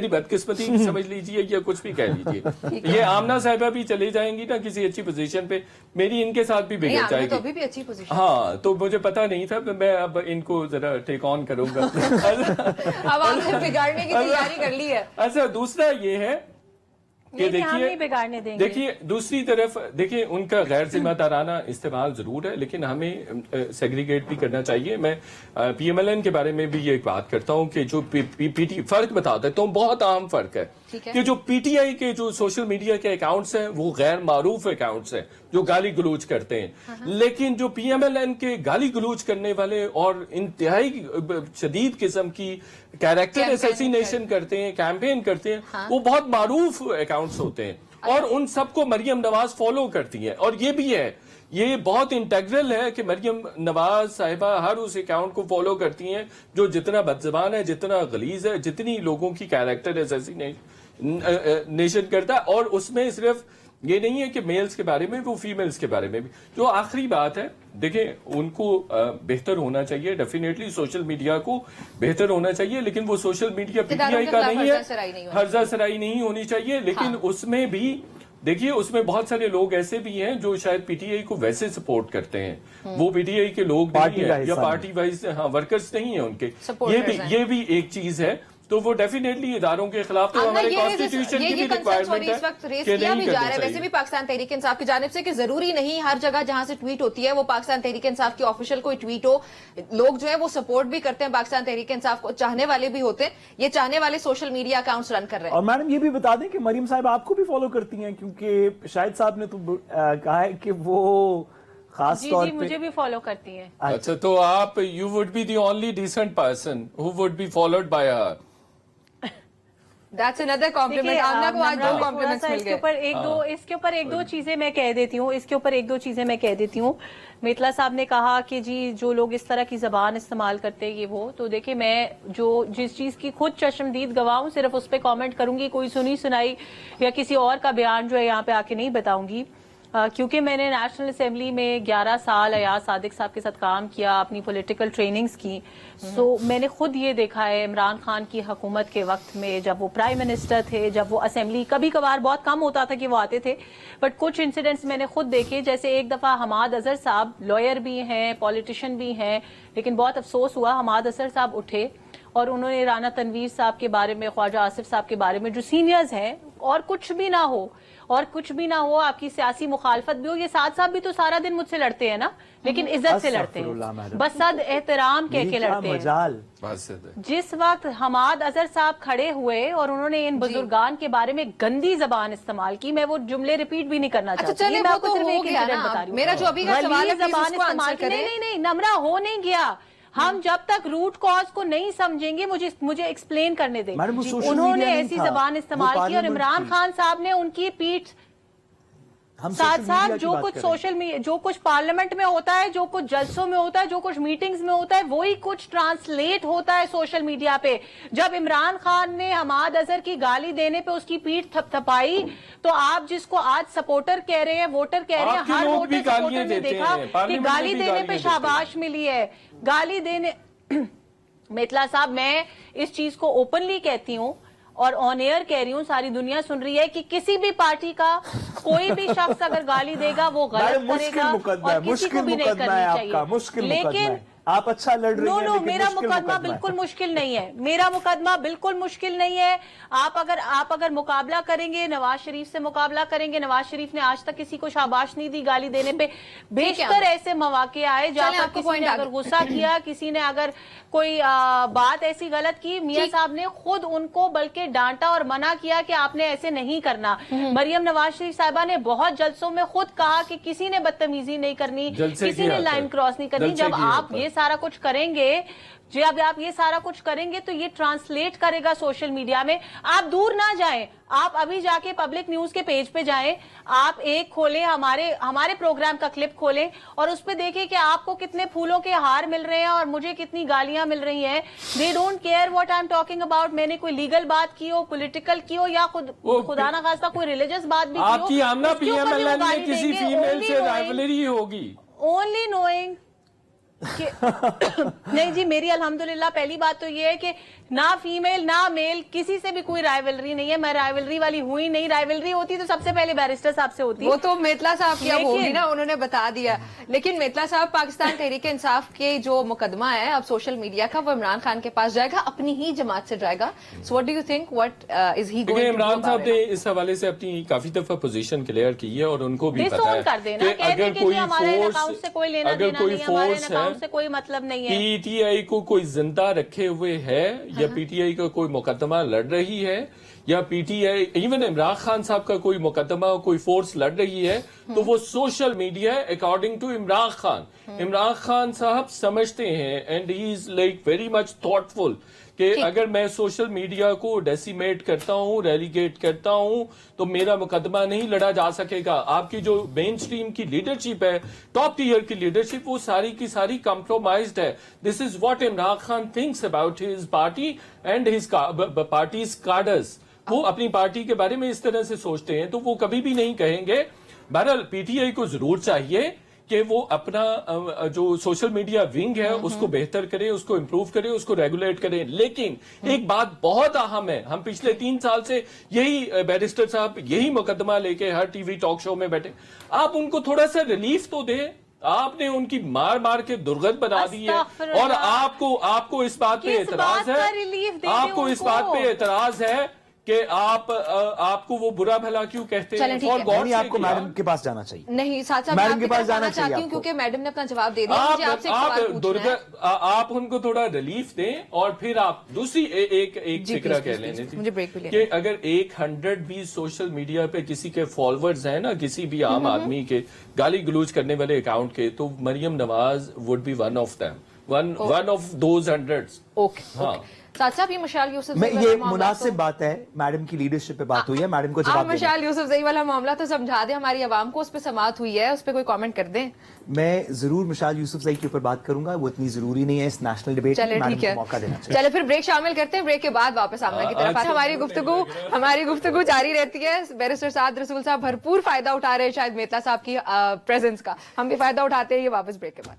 बदकिस्मती समझ लीजिए या कुछ भी कह लीजिए। ये आमना साहिबा भी चली जाएंगी ना किसी अच्छी पोजीशन पे, मेरी इनके साथ भी बिगड़ जाएगी। तो अभी भी अच्छी पोजीशन। हाँ, तो मुझे पता नहीं था, मैं अब इनको जरा टेक ऑन करूंगा। अब आपने बिगाड़ने की तैयारी कर ली है। अच्छा, दूसरा ये है कि देखिए दूसरी तरफ देखिए, उनका गैर जिम्मेदाराना इस्तेमाल जरूर है, लेकिन हमें सेग्रीगेट भी करना चाहिए। मैं पीएमएलएन के बारे में भी ये बात करता हूं कि जो पीटी फर्क बता देता हूं, बहुत अहम फर्क है कि जो पीटीआई के जो सोशल मीडिया के अकाउंट्स हैं वो गैर मारूफ अकाउंट्स हैं जो गाली गलौज करते हैं, लेकिन जो पीएमएलएन के गाली गलौज करने वाले और इंतहाई शदीद किस्म की कैरेक्टर असैसिनेशन करते हैं, कैंपेन करते हैं, वो बहुत मारूफ अकाउंट्स होते हैं, और उन सबको मरियम नवाज फॉलो करती है। और ये भी है, ये बहुत इंटेग्रल है कि मरियम नवाज साहिबा हर उस अकाउंट को फॉलो करती हैं जो जितना बदज़बान है, जितना गलीज है, जितनी लोगों की कैरेक्टर असैसिनेशन करता है। और उसमें सिर्फ ये नहीं है कि मेल्स के बारे में, वो फीमेल्स के बारे में भी। जो आखिरी बात है, देखिए उनको बेहतर होना चाहिए, डेफिनेटली सोशल मीडिया को बेहतर होना चाहिए, लेकिन वो सोशल मीडिया पीटीआई का नहीं है, हर्जा सराई नहीं होनी चाहिए। लेकिन उसमें भी देखिए, उसमें बहुत सारे लोग ऐसे भी हैं जो शायद पीटीआई को वैसे सपोर्ट करते हैं, वो पीटीआई के लोग नहीं है या पार्टी वाइज वर्कर्स नहीं है उनके, ये भी एक चीज है। तो वो डेफिनेटली इदारों के खिलाफ, तो हमारे कॉन्स्टिट्यूशन की भी रिक्वायरमेंट है इस वक्त रेस किया भी जा रहा है वैसे भी पाकिस्तान तहरीक इंसाफ की जानिब से कि जरूरी नहीं हर जगह जहां से ट्वीट होती है वो पाकिस्तान तहरीक इंसाफ की ऑफिशियल कोई ट्वीट हो। लोग जो है वो सपोर्ट भी करते हैं पाकिस्तान तहरीक इंसाफ को, चाहने वाले भी होते हैं, ये चाहने वाले सोशल मीडिया अकाउंट्स रन कर रहे हैं। और मैडम ये भी बता दें कि मरियम साहब आपको भी फॉलो करती हैं, क्योंकि शाहिद साहब ने तो कहा है कि वो खास तौर पे मुझे भी फॉलो करती हैं। अच्छा, तो आप you would be the only decent person who would be followed by her. That's another compliment. देखिए, आमना को आज नम्रा, दो मैं compliments थोड़ा सा मिल गए। इसके ऊपर एक दो चीजें मैं कह देती हूँ मेतला साहब ने कहा कि जी जो लोग इस तरह की जबान इस्तेमाल करते हैं ये वो, तो देखिए मैं जिस चीज की खुद चश्मदीद गवाह हूँ सिर्फ उस पर कॉमेंट करूंगी, कोई सुनी सुनाई या किसी और का बयान जो है यहाँ पे आके नहीं बताऊंगी। क्योंकि मैंने नेशनल असेंबली में 11 साल अयाज सादिक साहब के साथ काम किया, अपनी पॉलिटिकल ट्रेनिंग्स की, सो मैंने खुद ये देखा है इमरान खान की हुकूमत के वक्त में जब वो प्राइम मिनिस्टर थे, जब वो असेंबली कभी कभार बहुत कम होता था कि वो आते थे, बट कुछ इंसिडेंट्स मैंने खुद देखे। जैसे एक दफा हमाद अजहर साहब लॉयर भी हैं, पॉलिटिशियन भी हैं, लेकिन बहुत अफसोस हुआ हमाद अजहर साहब उठे और उन्होंने राना तनवीर साहब के बारे में, ख्वाजा आसिफ साहब के बारे में, जो सीनियर्स हैं, और कुछ भी ना हो आपकी सियासी मुखालफत भी हो, ये साथ साहब भी तो सारा दिन मुझसे लड़ते हैं ना, लेकिन इज्जत से लड़ते हैं, बसद एहतराम कह के लड़ते हैं। जिस वक्त हमाद अजहर साहब खड़े हुए और उन्होंने इन बुजुर्गान के बारे में गंदी जबान इस्तेमाल की, मैं वो जुमले रिपीट भी नहीं करना चाहती। चलिए, वो तो हो गया ना। मेरा जो अभी का सवाल है, प्लीज उसको आंसर करें। नहीं नम्रा, हो नहीं गया। हम जब तक रूट कॉज को नहीं समझेंगे, मुझे एक्सप्लेन करने दें। उन्होंने ऐसी जबान इस्तेमाल की और इमरान खान साहब ने उनकी पीठ साथ जो कुछ पार्लियामेंट में होता है, जो कुछ जलसों में होता है, जो कुछ मीटिंग्स में होता है, वही कुछ ट्रांसलेट होता है सोशल मीडिया पे। जब इमरान खान ने हमाद अजहर की गाली देने पे उसकी पीठ थपथपाई, तो आप जिसको आज सपोर्टर कह रहे हैं, वोटर कह रहे हैं, हर वोटर सपोर्टर ने देखा कि गाली देने पे शाबाश मिली है, गाली देने मेतला साहब, मैं इस चीज को ओपनली कहती हूँ और ऑन एयर कह रही हूँ, सारी दुनिया सुन रही है कि किसी भी पार्टी का कोई भी शख्स अगर गाली देगा वो गलत करेगा और किसी को भी नहीं करनी चाहिए। लेकिन आप अच्छा लड़ रही हैं, लेकिन मेरा मुकदमा बिल्कुल मुश्किल नहीं है, मेरा मुकदमा बिल्कुल मुश्किल नहीं है। आप अगर मुकाबला करेंगे, नवाज शरीफ से मुकाबला करेंगे, नवाज शरीफ ने आज तक किसी को शाबाश नहीं दी गाली देने पे। बेशतर ऐसे मौके आए जहां पर किसी ने अगर गुस्सा किया, किसी ने अगर कोई बात ऐसी गलत की, मियां साहब ने खुद उनको बल्कि डांटा और मना किया कि आपने ऐसे नहीं करना। मरियम नवाज शरीफ साहिबा ने बहुत जलसों में खुद कहा कि किसी ने बदतमीजी नहीं करनी, किसी ने लाइन क्रॉस नहीं करनी। जब आप ये सारा कुछ करेंगे, जब आप ये सारा कुछ करेंगे तो ये ट्रांसलेट करेगा सोशल मीडिया में। आप दूर ना जाएं, आप अभी जाके पब्लिक न्यूज के पेज पे जाएं, आप एक खोलें, हमारे प्रोग्राम का क्लिप खोलें और उस पे देखें कि आपको कितने फूलों के हार मिल रहे हैं और मुझे कितनी गालियां मिल रही हैं। They don't care what I am talking about. मैंने कोई लीगल बात की हो, पॉलिटिकल की हो, या खुदा ना खास्ता कोई रिलीजियस बात भी की हो, आपकी आमना पीएमएलएन में किसी फीमेल से राइवलरी होगी, ओनली नोइंग नहीं जी, मेरी अल्हम्दुलिल्लाह पहली बात तो ये है कि ना फीमेल ना मेल किसी से भी कोई राइवलरी नहीं है। मैं राइवलरी वाली हुई नहीं, राइवलरी होती तो सबसे पहले बैरिस्टर साहब से होती। वो तो मेतला साहब की अब होगी ना, उन्होंने बता दिया। लेकिन मेतला साहब, पाकिस्तान तहरीक इंसाफ के जो मुकदमा है अब सोशल मीडिया का, वो इमरान खान के पास जाएगा, अपनी ही जमात से जाएगा। So what do you think, what is he going to do? Imran साहब ने इस हवाले से अपनी काफी दफा पोजीशन क्लियर की है और उनको भी पता है कि अगर कोई फोर्स, अगर कोई फोर्स है, कोई मतलब नहीं है, पीटीआई को कोई जिंदा रखे हुए है या पीटीआई का कोई मुकदमा लड़ रही है या पीटीआई, इवन इमरान खान साहब का कोई मुकदमा, कोई फोर्स लड़ रही है, तो वो सोशल मीडिया है अकॉर्डिंग टू इमरान खान। इमरान खान साहब समझते हैं and he is like very much thoughtful कि अगर मैं सोशल मीडिया को डेसिमेट करता हूं, रेलीगेट करता हूं, तो मेरा मुकदमा नहीं लड़ा जा सकेगा। आपकी जो मेन स्ट्रीम की लीडरशिप है, टॉप टीयर की लीडरशिप, वो सारी की सारी कॉम्प्रोमाइज्ड है। This is what Imran Khan thinks about his party and his parties cadres. वो अपनी पार्टी के बारे में इस तरह से सोचते हैं, तो वो कभी भी नहीं कहेंगे। बहरहाल पीटीआई को जरूर चाहिए कि वो अपना जो सोशल मीडिया विंग है उसको बेहतर करे, उसको इंप्रूव करे, उसको रेगुलेट करे। लेकिन एक बात बहुत अहम है, हम पिछले 3 साल से यही बैरिस्टर साहब यही मुकदमा लेके हर टीवी टॉक शो में बैठे। आप उनको थोड़ा सा रिलीफ तो दे। आपने उनकी मार मार के दुर्गत बना दी है और आपको इस बात पे एतराज है, आपको इस बात पे एतराज है कि आपको वो बुरा भला क्यों कहते हैं। नहीं, आपको मैडम के पास जाना चाहिए। नहीं, साथ साथ मैडम के पास जाना चाहिए चाहती हूँ क्योंकि मैडम ने अपना जवाब दे दिया। मुझे आपसे एक सवाल पूछना है। आप उनको थोड़ा रिलीफ दें और फिर आप दूसरी एक फिक्रा कह लेने थी, मुझे ब्रेक भी लेना कि अगर 100 भी सोशल मीडिया पे किसी के फॉलोअर्स हैं ना, किसी भी आम आदमी के गाली गलूज करने वाले अकाउंट के, तो Maryam Nawaz would be one of them, one of those 100। Okay, साथ साहब ये मशाल यूसुफ मैं जई वाला ये मामला मुनासिब तो- बात है, मैडम की लीडरशिप पे बात हुई है, मैडम को आप जवाब देना। मशाल यूसुफ जई वाला मामला तो समझा दें हमारी आवाम को, उस पर समाअत हुई है, उस पर कोई कमेंट कर दें। मैं जरूर मशाल यूसुफ जई के ऊपर बात करूंगा, वो इतनी जरूरी नहीं है इस नेशनल डिबेट में, चले मैडम ठीक है, को मौका देना चाहिए। चले फिर ब्रेक शामिल करते हैं, ब्रेक के बाद वापस आमना की तरफ हमारी गुफ्तगू जारी रहती है। बैरिस्टर साद रसूल साहब भरपूर फायदा उठा रहे हैं शायद मेतला साहब की प्रेजेंस का, हम भी फायदा उठाते हैं, ये वापस ब्रेक के बाद।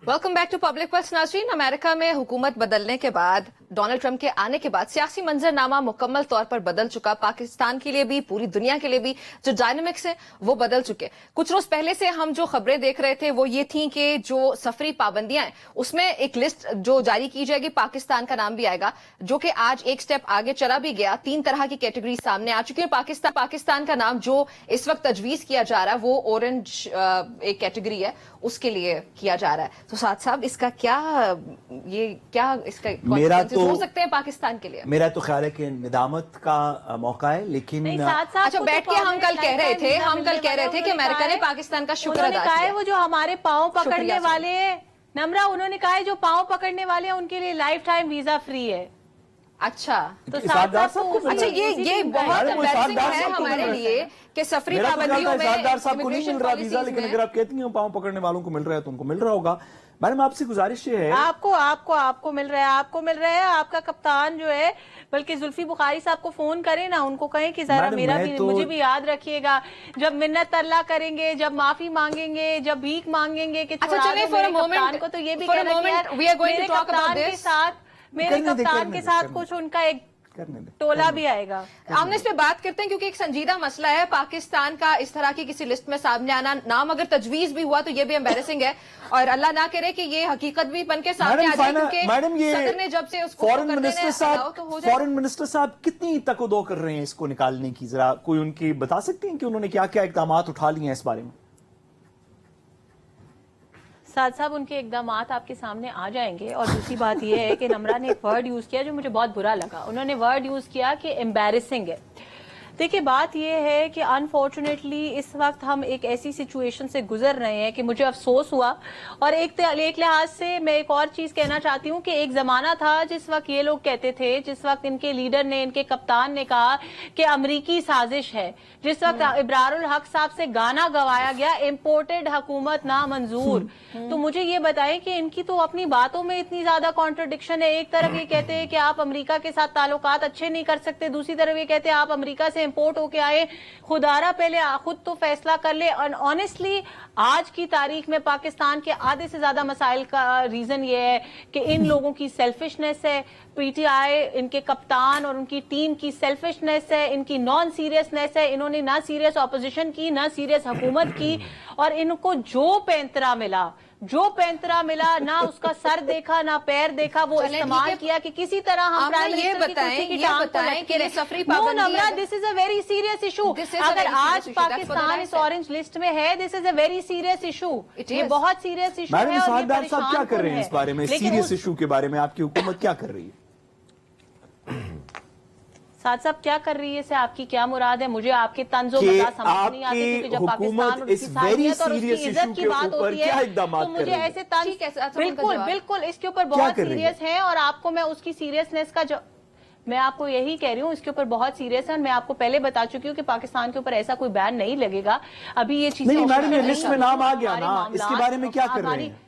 Welcome back to public pulse. नाज़रीन, अमेरिका में हुकूमत बदलने के बाद, डोनाल्ड ट्रंप के आने के बाद सियासी मंजरनामा मुकम्मल तौर पर बदल चुका। पाकिस्तान के लिए भी, पूरी दुनिया के लिए भी जो डायनामिक्स है वो बदल चुके। कुछ रोज पहले से हम जो खबरें देख रहे थे वो ये थी कि जो सफरी पाबंदियां हैं उसमें एक लिस्ट जो जारी की जाएगी, पाकिस्तान का नाम भी आएगा, जो कि आज एक स्टेप आगे चला भी गया। 3 तरह की कैटेगरी सामने आ चुकी है। पाकिस्तान का नाम जो इस वक्त तजवीज किया जा रहा है वो ऑरेंज एक कैटेगरी है, उसके लिए किया जा रहा है। तो साथ साहब इसका क्या इसका consequences हो सकते हैं पाकिस्तान के लिए? मेरा तो ख्याल है कि निदामत का मौका है, लेकिन अच्छा, बैठ के हम कल कह रहे थे कि अमेरिका ने पाकिस्तान का शुक्र अदा किया है। किया। वो जो हमारे पाँव पकड़ने शुक्रिया, वाले हैं नम्रा, उन्होंने कहा है जो पाँव पकड़ने वाले हैं उनके लिए लाइफ टाइम वीजा फ्री है। अच्छा, तो इसाकदार साहब को अच्छा ये बहुत मैडम, वो एम्बैरेसिंग इसाकदार है साहब को हमारे मिल रहा है। लिए कि सफरी मेरा तो ख्याल पाबंदियों था में, इसाकदार साहब को नहीं मिल immigration रहा वीजा, policies लेकिन में- अगर आप कहती हैं पाँव पकड़ने वालों को मिल रहा है तो उनको मिल रहा होगा। मैडम आपसे गुजारिश ये है, आपको मिल रहा है आपका कप्तान जो है, बल्कि जुल्फी बुखारी साहब को फोन करें ना, उनको कहें कि जरा मैडम, मुझे भी याद रखिएगा, जब मिन्नत तरला करेंगे, जब माफी मांगेंगे, जब भीख मांगेंगे कि अच्छा, छुड़ा चलिए, दो for a मेरे moment- कप्तान को, तो ये भी for a कहना कि moment, यार we are going to मेरे talk about कप्तान के this. साथ मेरे करने दे, कप्तान करने के दे, साथ करने कुछ उनका एक करने दे। टोला भी आएगा। हमने इस पे बात करते हैं क्योंकि एक संजीदा मसला है पाकिस्तान का इस तरह की किसी लिस्ट में सामने आना। नाम अगर तजवीज भी हुआ तो ये भी एम्बैरेसिंग है, और अल्लाह ना करे कि ये हकीकत भी बन के सामने आ जाए, क्योंकि मैडम ये सदर ने जब से उसको फॉरेन करने मिनिस्टर ने साहब allow तो हो जाए। फॉरेन मिनिस्टर साहब कितनी तकदो कर रहे हैं इसको निकालने की, जरा कोई उनकी बता सकते हैं कि उन्होंने क्या क्या इकदाम उठा लिए हैं इस बारे में? साथ साहब उनके इकदाम आपके सामने आ जाएंगे। और दूसरी बात यह है कि नम्रा ने एक वर्ड यूज किया जो मुझे बहुत बुरा लगा। उन्होंने वर्ड यूज किया कि एम्बैरेसिंग है। देखिए, बात यह है कि अनफॉर्चुनेटली इस वक्त हम एक ऐसी सिचुएशन से गुजर रहे हैं कि मुझे अफसोस हुआ। और एक लिहाज से मैं एक और चीज कहना चाहती हूँ कि एक जमाना था जिस वक्त ये लोग कहते थे, जिस वक्त इनके लीडर ने, इनके कप्तान ने कहा कि अमरीकी साजिश है, जिस वक्त इब्रारुल हक साहब से गाना गवाया गया इम्पोर्टेड हुकूमत ना मंजूर, तो मुझे ये बताएं कि इनकी तो अपनी बातों में इतनी ज्यादा कॉन्ट्रडिक्शन है। एक तरफ ये कहते हैं कि आप अमेरिका के साथ ताल्लुकात अच्छे नहीं कर सकते, दूसरी तरफ ये कहते हैं आप अमेरिका से इंपोर्ट होके आए, खुदारा पहले खुद तो फैसला कर ले। और ऑनेस्टली आज की तारीख में पाकिस्तान के आधे से ज्यादा मसाइल का रीजन ये है कि इन लोगों की सेल्फिशनेस है। पीटीआई, इनके कप्तान और उनकी टीम की सेल्फिशनेस है, इनकी नॉन सीरियसनेस है। इन्होंने ना सीरियस ऑपोजिशन की, ना सीरियस हुकूमत की, और इनको जो पैंतरा मिला ना उसका सर देखा ना पैर देखा, वो इस्तेमाल किया कि किसी तरह हम प्राइम मिनिस्टर की कुर्सी की टांग को लटके रहे। सफरी नो पाबंदी Namra, this is a very serious issue. अगर आज पाकिस्तान इस ऑरेंज लिस्ट में है, this is a very serious issue. ये बहुत सीरियस इशू है। मैडम और ये इसाकदार साहब क्या कर रहे हैं इस बारे में, लेकिन सीरियस इशू के बारे में आपकी हुकूमत क्या कर रही है? साथ साहब क्या कर रही है, से आपकी क्या मुराद है? मुझे आपके तंजो कि बता समझ नहीं आती, क्योंकि जब आपकी पाकिस्तान और हुकूमत इस उसकी very साहियत और उसकी serious इज्जत issue की के बात ऊपर होती क्या है, इक़दामात तो कर मुझे रही है? ऐसे तंज ठीक है, अच्छा, उनका जवाब। बिल्कुल इसके ऊपर क्या बहुत कर रही है? सीरियस है। और आपको मैं उसकी सीरियसनेस का जो मैं आपको यही कह रही हूँ, इसके ऊपर बहुत सीरियस है। मैं आपको पहले बता चुकी हूँ कि पाकिस्तान के ऊपर ऐसा कोई बैन नहीं लगेगा। अभी ये चीजें नहीं मैडम, ये लिस्ट में नाम आ गया ना, इसके बारे में क्या कर रहे हैं?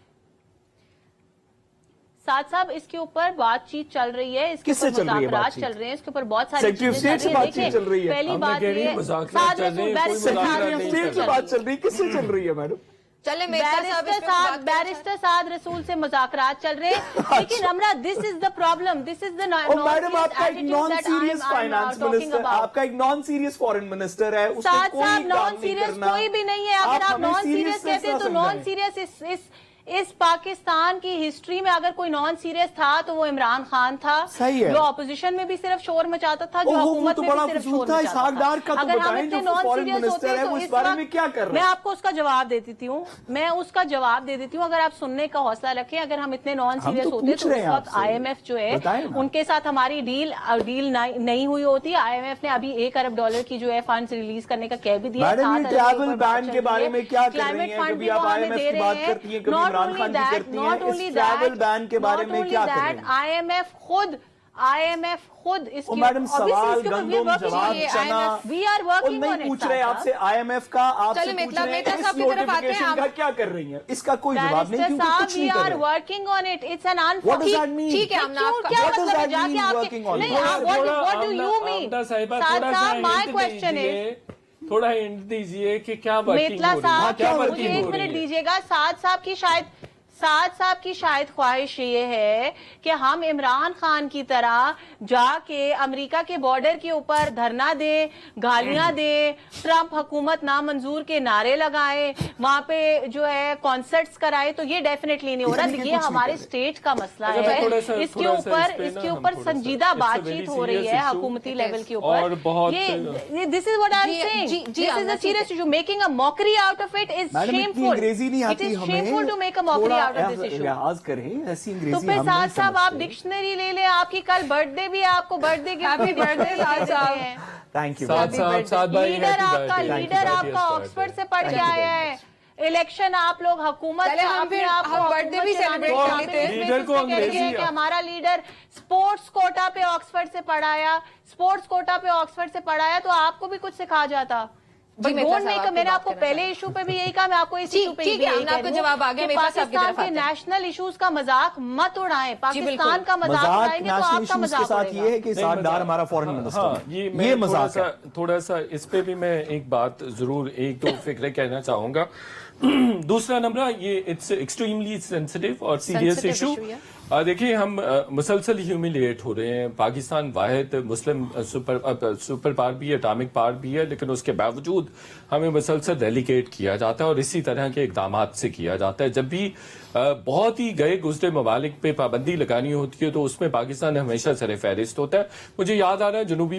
साथ साहब इसके ऊपर बातचीत चल रही है, इसके किससे ऊपर चल रही है मुज़ाकरात बातचीत? चल रहे हैं, इसके ऊपर बहुत सारी सेक्रेटरी ऑफ चीजें स्टेट से चल रही बातचीत हैं। चल रही है। पहली हम बात कह रहे ये हैं है, मुज़ाकरात साथ चल रहे हैं, कोई बैरिस्टर मुज़ाकरात साहब नहीं स्टेट से बात चल रही है, किससे चल रही है मैडम? चले मेहता साहब इस पे बात करें। बैरिस्टर साद रसूल से मुज़ाकरात चल रहे हैं। लेकिन Amra, this is the problem, this is the madam आपका एक नॉन सीरियस फाइनेंस मिनिस्टर, आपका एक नॉन सीरियस फॉरेन मिनिस्टर है, उसने साथ कोई साथ काम नॉन नहीं सीरियस करना। कोई भी नहीं है। अगर आप हमें नॉन सीरियस seriousness कहते हैं तो ना नॉन समझाएं। सीरियस इस पाकिस्तान की हिस्ट्री में अगर कोई नॉन सीरियस था तो वो इमरान खान था, सही है। जो अपोजिशन में भी सिर्फ शोर मचाता था, जो ओहो, वो हुकूमत तो में बड़ा भी सिर्फ फजूल शोर था। मचाता इसाकदार का तो अगर हम बताएं, इतने जो नॉन फॉरेन सीरियस मिनिस्टर होते है, तो वो इस इस बारे वक्त में क्या कर रहे मैं हैं? आपको उसका जवाब दे देती हूँ। मैं उसका जवाब दे देती हूँ, अगर आप सुनने का हौसला रखें। अगर हम इतने नॉन हम सीरियस तो होते पूछ तो रहे उस हैं वक्त आपसे। IMF जो बताएं है ना। उनके साथ हमारी डील नहीं हुई होती। IMF ने अभी $1 अरब की जो है फंड रिलीज करने का कह भी दिया। मैडम, ये 7 अरब के ट्रैवल ऊपर बात बैन चल के रही बारे है। में क्या कर रही क्लाइमेट हैं? फंड कभी भी आप वो हमें IMF दे की बात रहे करती हैं, हैं। कभी नॉट इमरान खान की करती हैं, इस ट्रैवल बैन के बारे में क्या करेंगे? IMF खुद इसकी मैडम सवाल गंदम जवाब चना वी आर वर्किंग ऑन नहीं पूछ रहे आपसे IMF का, आपसे पूछ रहे हैं इस नोटिफिकेशन का क्या कर रही हैं? इसका कोई जवाब नहीं क्योंकि कुछ नहीं कर रहे। Working on it, it's an What does that mean? ठीक है, हमने आपका क्या What does मतलब है that जाके mean, आपके working on नहीं, it? what do you mean? साहब साहब माय क्वेश्चन इज, थोड़ा हिंट दीजिए कि क्या वर्किंग मेतला हो रही है, साहब क्या मुझे वर्किंग एक हो रही मिनट है? दीजिएगा। साद साहब की शायद ख्वाहिश ये है कि हम इमरान खान की तरह जाके अमेरिका के बॉर्डर के ऊपर धरना दें, गालियां दें, ट्रंप हुकूमत नामंजूर के नारे लगाएं, वहां पे जो है कॉन्सर्ट्स कराएं, तो ये डेफिनेटली नहीं हो रहा। ये हमारे स्टेट का मसला है, इसके ऊपर संजीदा बातचीत हो रही है हुकूमती लेवल के ऊपर। ये this is what I am saying, this is a serious issue. Making a mockery out of it is shameful. अंग्रेजी नहीं इट आती इज हमें, shameful to make a mockery out of this issue. लिहाज करें, ऐसी तो अंग्रेजी फिर हम साथ नहीं साहब आप समझते। डिक्शनरी ले लें, आपकी कल बर्थडे भी है, आपको बर्थडे Happy birthday, साथ साहब। Thank you. लीडर आपका ऑक्सफोर्ड से पढ़ के आया है। इलेक्शन आप लोग हुकूमत चले हम अपने फिर आप को हम बर्थडे भी सेलिब्रेट कर हुकूमत लेते हैं। चलाने लीडर को के basis पे अंग्रेजी कहते हैं कि हमारा लीडर स्पोर्ट्स कोटा पे ऑक्सफोर्ड से पढ़ाया, स्पोर्ट्स कोटा पे ऑक्सफोर्ड से पढ़ाया, तो आपको भी कुछ सिखा जाता। मेतला साहब, मैंने आपको पहले इशू पे भी यही कहा, मैं आपको इस इशू पे ठीक है, हमने आपको जवाब आ गया। मेतला साहब की तरफ पाकिस्तान के आते हैं। नेशनल इश्यूज का मजाक मत उड़ाएं। पाकिस्तान का मजाक मजाक उड़ाएंगे तो नेशनल आपका इश्यूज के मजाक साथ ये है कि सागदार हमारा फॉरेन हाँ, मिनिस्टर ये मजाक है। थोड़ा सा इस पे भी मैं एक बात जरूर एक दो फिक्रे कहना चाहूंगा। दूसरा नंबर, ये इट्स एक्सट्रीमली सेंसिटिव और सीरियस Sensitive इशू। issue है। देखिए, हम मुसलसल ह्यूमिलिएट हो रहे हैं। पाकिस्तान वाहिद मुस्लिम सुपर पावर भी है, एटॉमिक पावर भी है, लेकिन उसके बावजूद हमें मुसलसल रेलिगेट किया जाता है और इसी तरह के इकदाम से किया जाता है। जब भी बहुत ही गए गुजरे ममालिक पे पाबंदी लगानी होती है तो उसमें पाकिस्तान हमेशा सर फहरिस्त होता है। मुझे याद आ रहा है जनूबी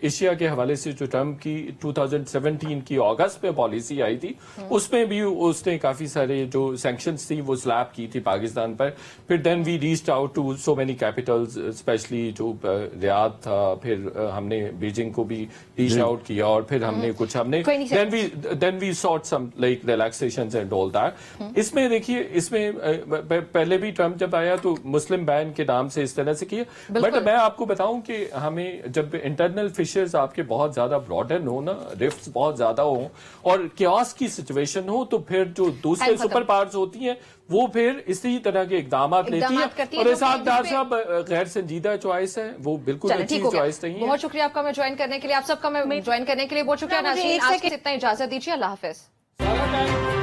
एशिया के हवाले से जो ट्रम्प की 2017 की अगस्त में पॉलिसी आई थी, उसमें भी उसने काफी सारे जो सैंक्शंस थी वो स्लैब की थी पाकिस्तान पर। फिर then we reached out to so many capitals, specially जो रियाद था, फिर हमने बीजिंग को भी रीच आउट किया और फिर हमने कुछ then we sort some like relaxations and all that. इसमें देखिए, इसमें पहले भी ट्रम्प जब आया तो मुस्लिम बैन के नाम से इस तरह से किया, बट मैं आपको बताऊं कि हमें जब इंटरनल फिशर्स आपके बहुत ज्यादा ब्रॉडन हो ना, रिफ्ट्स बहुत ज्यादा हो और क्यास की सिचुएशन हो, तो फिर जो दूसरे सुपर पावर्स होती हैं वो फिर इसी तरह के इकदाम लेती है। और इसाकदार साहब गैर संजीदा चॉइस है, वो बिल्कुल अच्छी चॉइस नहीं है। बहुत शुक्रिया आपका मैं ज्वाइन करने के लिए, आप सबका मैं ज्वाइन करने के लिए बहुत शुक्रिया। नाज़रीन, आज के इतना इजाजत दीजिए, अल्लाह हाफिज।